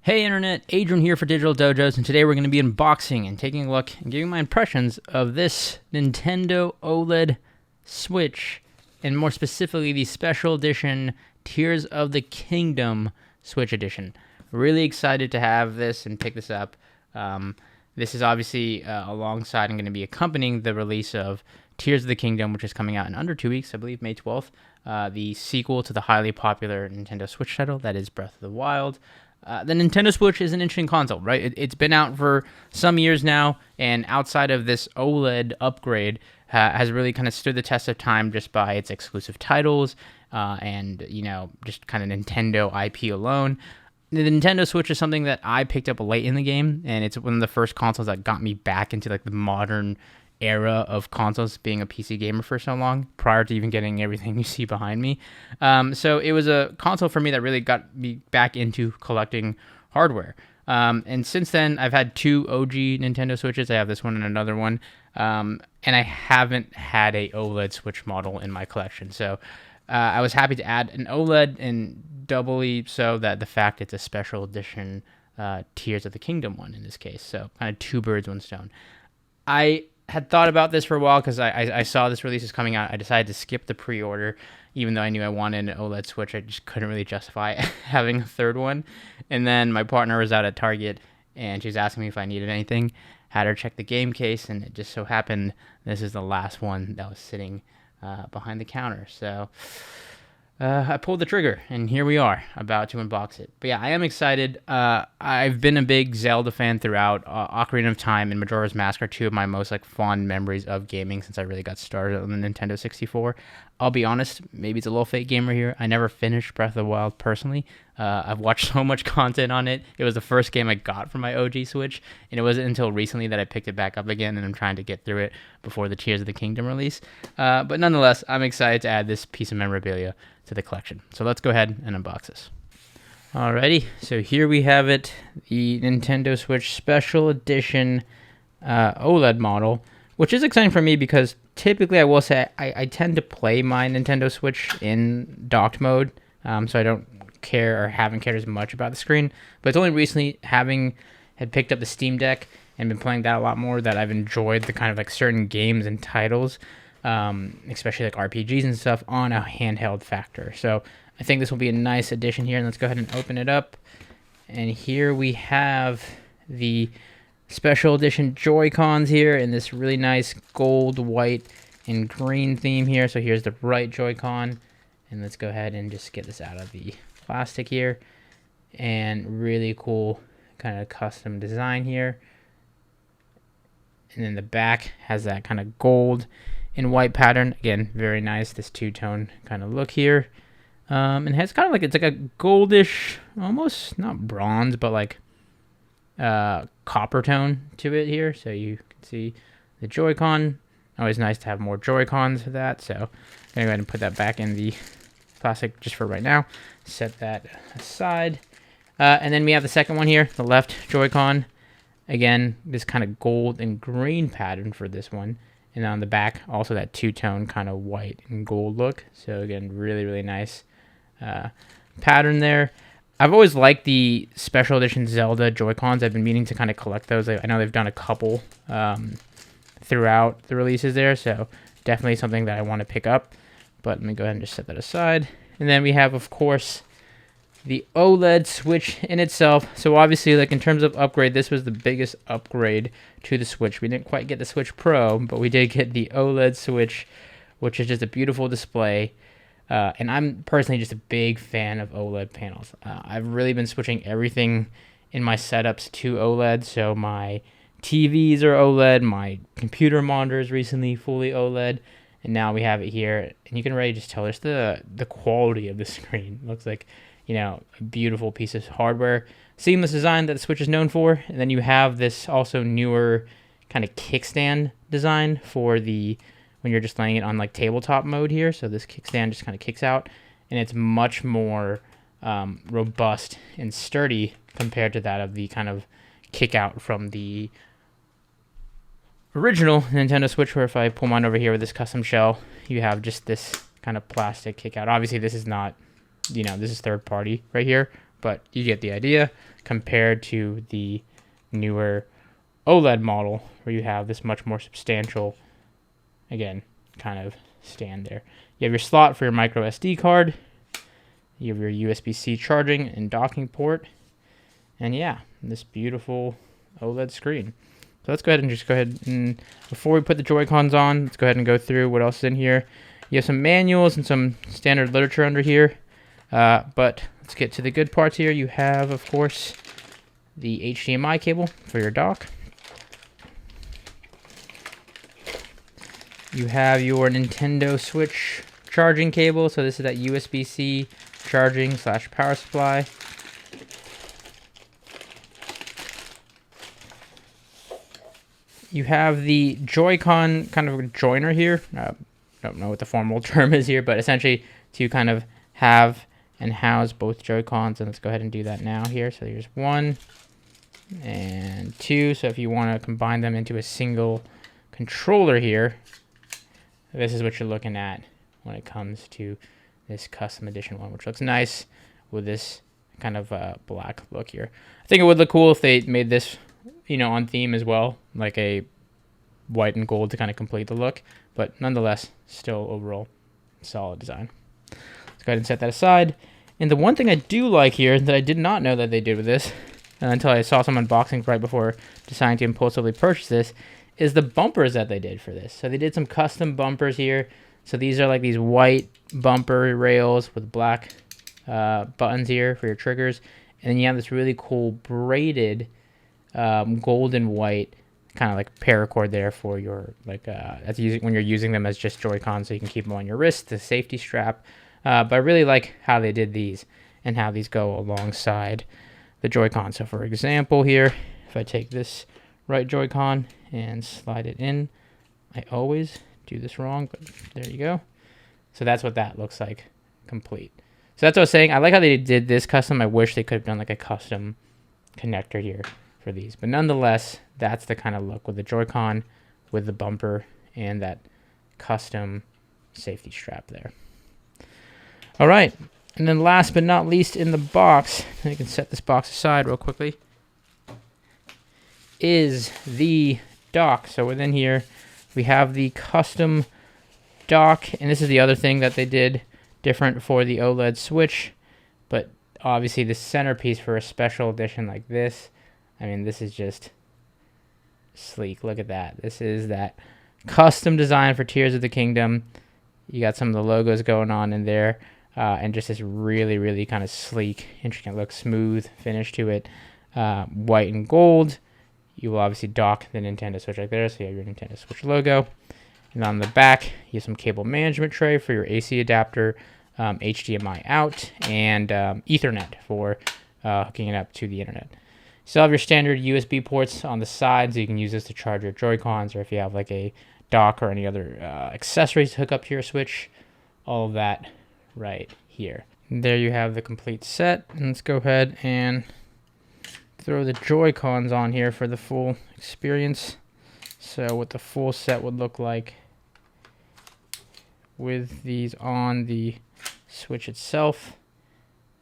Hey Internet, Adrian here for Digital Dojos, and today we're going to be unboxing and taking a look and giving my impressions of this Nintendo OLED Switch, and more specifically the special edition Tears of the Kingdom Switch Edition. Really excited to have this and pick this up. This is obviously alongside and going to be accompanying the release of Tears of the Kingdom, which is coming out in under 2 weeks, I believe May 12th, the sequel to the highly popular Nintendo Switch title, that is Breath of the Wild. The Nintendo Switch is an interesting console, right? It's been out for some years now, and outside of this OLED upgrade, has really kind of stood the test of time just by its exclusive titles and, just kind of Nintendo IP alone. The Nintendo Switch is something that I picked up late in the game, and it's one of the first consoles that got me back into like the modern era of consoles, being a PC gamer for so long, prior to even getting everything you see behind me. So it was a console for me that really got me back into collecting hardware. And since then, I've had two OG Nintendo Switches. I have this one and another one. And I haven't had a OLED Switch model in my collection. So I was happy to add an OLED, and doubly so that the fact it's a special edition Tears of the Kingdom one in this case. So kind of two birds, one stone. I had thought about this for a while because I saw this release is coming out. I decided to skip the pre-order, even though I knew I wanted an OLED Switch. I just couldn't really justify having a third one. And then my partner was out at Target, and she was asking me if I needed anything. Had her check the game case, and it just so happened this is the last one that was sitting behind the counter. So I pulled the trigger, and here we are, about to unbox it. But yeah, I am excited. I've been a big Zelda fan throughout. Ocarina of Time and Majora's Mask are two of my most fond memories of gaming since I really got started on the Nintendo 64. I'll be honest, maybe it's a little fake gamer here. I never finished Breath of the Wild personally. I've watched so much content on it. It was the first game I got from my OG Switch, and it wasn't until recently that I picked it back up again, and I'm trying to get through it before the Tears of the Kingdom release. But nonetheless, I'm excited to add this piece of memorabilia to the collection. So let's go ahead and unbox this. Alrighty, so here we have it, the Nintendo Switch Special Edition OLED model, which is exciting for me because typically I will say I tend to play my Nintendo Switch in docked mode, so I don't care or haven't cared as much about the screen. But it's only recently, had picked up the Steam Deck and been playing that a lot more, that I've enjoyed the kind of certain games and titles, especially RPGs and stuff, on a handheld factor. So I think this will be a nice addition here, and let's go ahead and open it up. And here we have the special edition Joy-Cons here in this really nice gold, white, and green theme here. So here's the right Joy-Con, and let's go ahead and just get this out of the plastic here. And really cool kind of custom design here. And then the back has that kind of gold and white pattern. Again, very nice, this two-tone kind of look here. And it has kind of it's like a goldish, almost not bronze, but copper tone to it here. So you can see the Joy-Con. Always nice to have more Joy-Cons for that. So I'm going to go ahead and put that back in the plastic just for right now. Set that aside. And then we have the second one here, the left Joy-Con. Again, this kind of gold and green pattern for this one. And on the back, also that two-tone kind of white and gold look. So again, really, really nice pattern there. I've always liked the special edition Zelda Joy-Cons. I've been meaning to kind of collect those. I know they've done a couple throughout the releases there, so definitely something that I want to pick up. But let me go ahead and just set that aside. And then we have, of course, the OLED Switch in itself. So obviously, in terms of upgrade, this was the biggest upgrade to the Switch. We didn't quite get the Switch Pro, but we did get the OLED Switch, which is just a beautiful display. And I'm personally just a big fan of OLED panels. I've really been switching everything in my setups to OLED. So my TVs are OLED, my computer monitor is recently fully OLED, and now we have it here. And you can really just tell there's the quality of the screen. It looks like, a beautiful piece of hardware. Seamless design that the Switch is known for. And then you have this also newer kind of kickstand design for when you're just laying it on tabletop mode here. So this kickstand just kind of kicks out, and it's much more robust and sturdy compared to that of the kind of kick out from the original Nintendo Switch, where if I pull mine over here with this custom shell, you have just this kind of plastic kick out. Obviously this is not, this is third party right here, but you get the idea, compared to the newer OLED model where you have this much more substantial, again, kind of stand there. You have your slot for your micro SD card. You have your USB-C charging and docking port. And yeah, this beautiful OLED screen. So let's go ahead and before we put the Joy-Cons on, let's go ahead and go through what else is in here. You have some manuals and some standard literature under here. But let's get to the good parts here. You have, of course, the HDMI cable for your dock. You have your Nintendo Switch charging cable. So this is that USB-C charging / power supply. You have the Joy-Con kind of joiner here. Don't know what the formal term is here, but essentially to kind of have and house both Joy-Cons. And let's go ahead and do that now here. So here's 1 and 2. So if you want to combine them into a single controller here, this is what you're looking at when it comes to this custom edition one, which looks nice with this kind of black look here. I think it would look cool if they made this, on theme as well, like a white and gold to kind of complete the look, but nonetheless, still overall solid design. Let's go ahead and set that aside. And the one thing I do like here that I did not know that they did with this until I saw some unboxing right before deciding to impulsively purchase this is the bumpers that they did for this. So they did some custom bumpers here. So these are like these white bumper rails with black buttons here for your triggers. And then you have this really cool braided gold and white kind of like paracord there for your that's when you're using them as just Joy-Cons, so you can keep them on your wrist, the safety strap. But I really like how they did these and how these go alongside the Joy-Con. So for example here, if I take this right Joy-Con and slide it in, I always do this wrong, but there you go. So that's what that looks like complete. So that's what I was saying. I like how they did this custom. I wish they could have done like a custom connector here for these, but nonetheless, that's the kind of look with the Joy-Con, with the bumper and that custom safety strap there. All right, and then last but not least in the box, and you can set this box aside real quickly, is the dock. So within here, we have the custom dock, and this is the other thing that they did different for the OLED Switch, but obviously the centerpiece for a special edition like this, I mean, this is just sleek. Look at that. This is that custom design for Tears of the Kingdom. You got some of the logos going on in there, and just this really, really kind of sleek, intricate look, smooth finish to it. White and gold. You will obviously dock the Nintendo Switch right there, so you have your Nintendo Switch logo. And on the back, you have some cable management tray for your AC adapter, HDMI out, and Ethernet for hooking it up to the internet. You still have your standard USB ports on the side, so you can use this to charge your Joy-Cons, or if you have like a dock or any other accessories to hook up to your Switch, all of that right here. And there you have the complete set. And let's go ahead and throw the Joy-Cons on here for the full experience. So what the full set would look like with these on the Switch itself.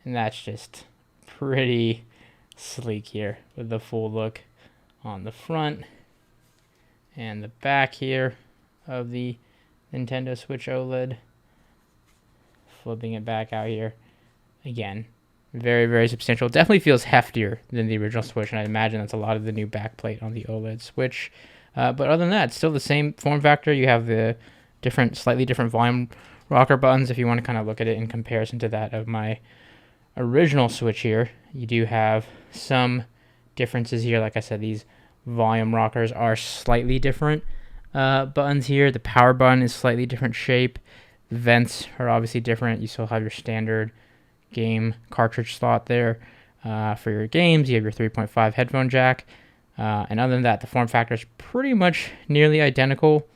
And that's just pretty sleek here with the full look on the front and the back here of the Nintendo Switch OLED. Flipping it back out here. Again, very, very substantial. Definitely feels heftier than the original Switch, and I imagine that's a lot of the new backplate on the OLED Switch. But other than that, it's still the same form factor. You have the slightly different volume rocker buttons if you want to kind of look at it in comparison to that of my original Switch here. You do have some differences here. Like I said, these volume rockers are slightly different buttons here. The power button is slightly different shape. The vents are obviously different. You still have your standard game cartridge slot there for your games. You have your 3.5 headphone jack. And other than that, the form factor is pretty much nearly identical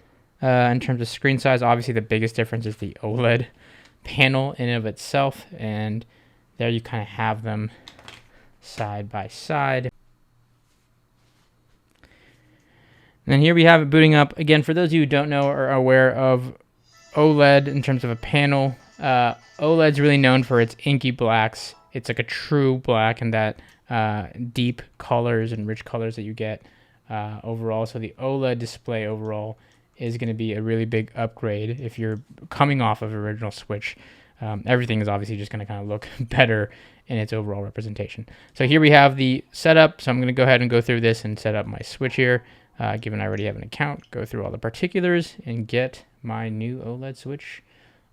in terms of screen size. Obviously, the biggest difference is the OLED panel in and of itself. And there you kind of have them side by side. And then here we have it booting up. Again, for those of you who don't know or are aware of OLED in terms of a panel, OLED's really known for its inky blacks it's like a true black, and that deep colors and rich colors that you get overall. So the OLED display overall is going to be a really big upgrade if you're coming off of original Switch. Everything is obviously just going to kind of look better in its overall representation. So here we have the setup. So I'm going to go ahead and go through this and set up my Switch here. Given I already have an account, go through all the particulars and get my new OLED Switch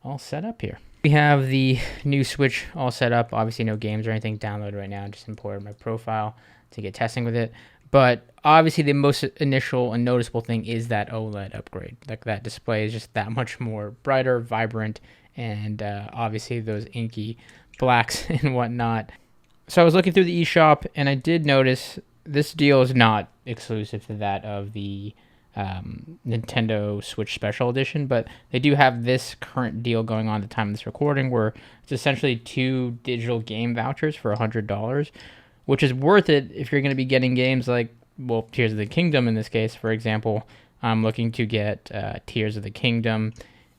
all set up here. We have the new Switch all set up. Obviously no games or anything downloaded right now. Just imported my profile to get testing with it. But obviously the most initial and noticeable thing is that OLED upgrade. Like, that display is just that much more brighter, vibrant, and obviously those inky blacks and whatnot. So I was looking through the eShop, and I did notice this deal is not exclusive to that of the Nintendo Switch Special Edition, but they do have this current deal going on at the time of this recording, where it's essentially 2 digital game vouchers for $100, which is worth it if you're going to be getting games like, well, Tears of the Kingdom in this case, for example. I'm looking to get Tears of the Kingdom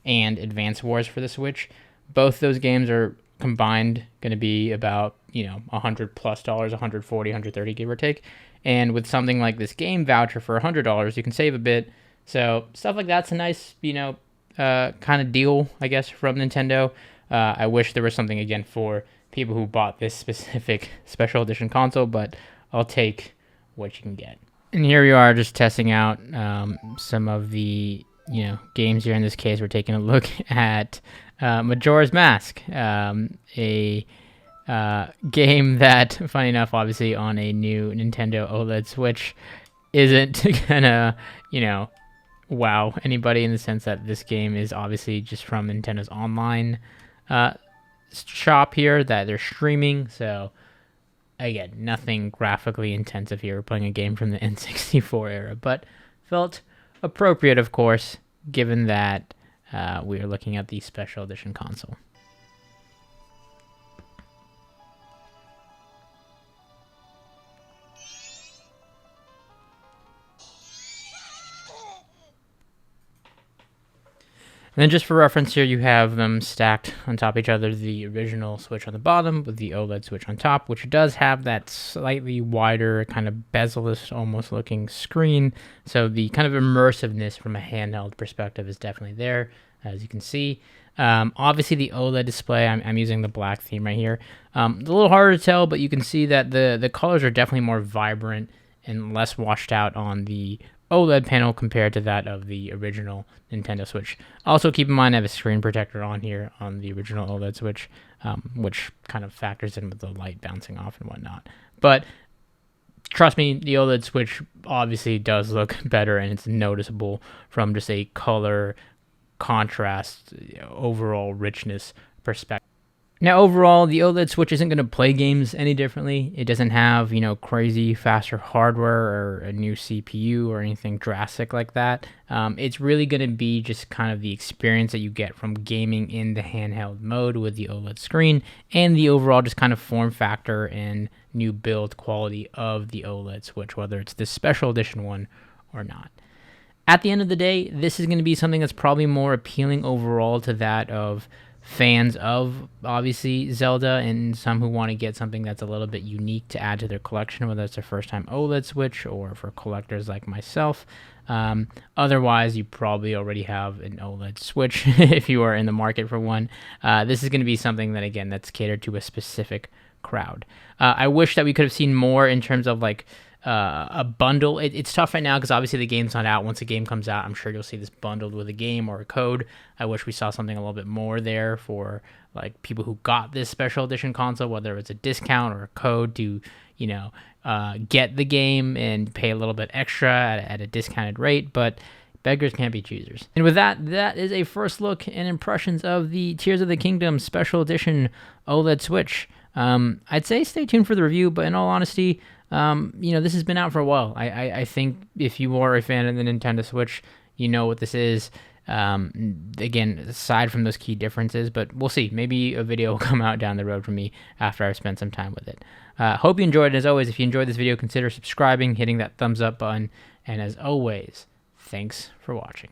and Advance Wars for the Switch. Both those games are combined going to be about, $100 plus, $140, $130, give or take. And with something like this game voucher for $100, you can save a bit. So stuff like that's a nice, kind of deal, I guess, from Nintendo. I wish there was something, again, for people who bought this specific special edition console, but I'll take what you can get. And here we are, just testing out some of the games here. In this case, we're taking a look at Majora's Mask, a game that, funny enough, obviously on a new Nintendo OLED Switch, isn't gonna, wow anybody, in the sense that this game is obviously just from Nintendo's online shop here that they're streaming. So again, nothing graphically intensive here. We're playing a game from the N64 era, but felt appropriate, of course, given that we are looking at the special edition console. And then just for reference here, you have them stacked on top of each other, the original Switch on the bottom with the OLED Switch on top, which does have that slightly wider, kind of bezel-less almost looking screen. So the kind of immersiveness from a handheld perspective is definitely there, as you can see. Obviously the OLED display, I'm using the black theme right here. It's a little harder to tell, but you can see that the colors are definitely more vibrant and less washed out on the OLED panel compared to that of the original Nintendo Switch. Also, keep in mind I have a screen protector on here on the original OLED Switch, which kind of factors in with the light bouncing off and whatnot. But trust me, the OLED Switch obviously does look better, and it's noticeable from just a color contrast, overall richness perspective. Now, overall, the OLED Switch isn't going to play games any differently. It doesn't have, crazy faster hardware or a new CPU or anything drastic like that. It's really going to be just kind of the experience that you get from gaming in the handheld mode with the OLED screen, and the overall just kind of form factor and new build quality of the OLED Switch, whether it's this special edition one or not. At the end of the day, this is going to be something that's probably more appealing overall to that of fans of, obviously, Zelda, and some who want to get something that's a little bit unique to add to their collection, whether it's their first time OLED Switch or for collectors like myself. Otherwise, you probably already have an OLED Switch if you are in the market for one. This is going to be something that, again, that's catered to a specific crowd. I wish that we could have seen more in terms of a bundle. It's tough right now because obviously the game's not out. Once the game comes out, I'm sure you'll see this bundled with a game or a code. I wish we saw something a little bit more there for people who got this special edition console, whether it's a discount or a code to get the game and pay a little bit extra at a discounted rate. But beggars can't be choosers. And with that is a first look and impressions of the Tears of the Kingdom special edition OLED Switch. I'd say stay tuned for the review, but in all honesty, this has been out for a while. I think if you are a fan of the Nintendo Switch, you know what this is. Again, aside from those key differences, but we'll see. Maybe a video will come out down the road from me after I've spent some time with it. Hope you enjoyed it. As always, if you enjoyed this video, consider subscribing, hitting that thumbs up button, and as always, thanks for watching.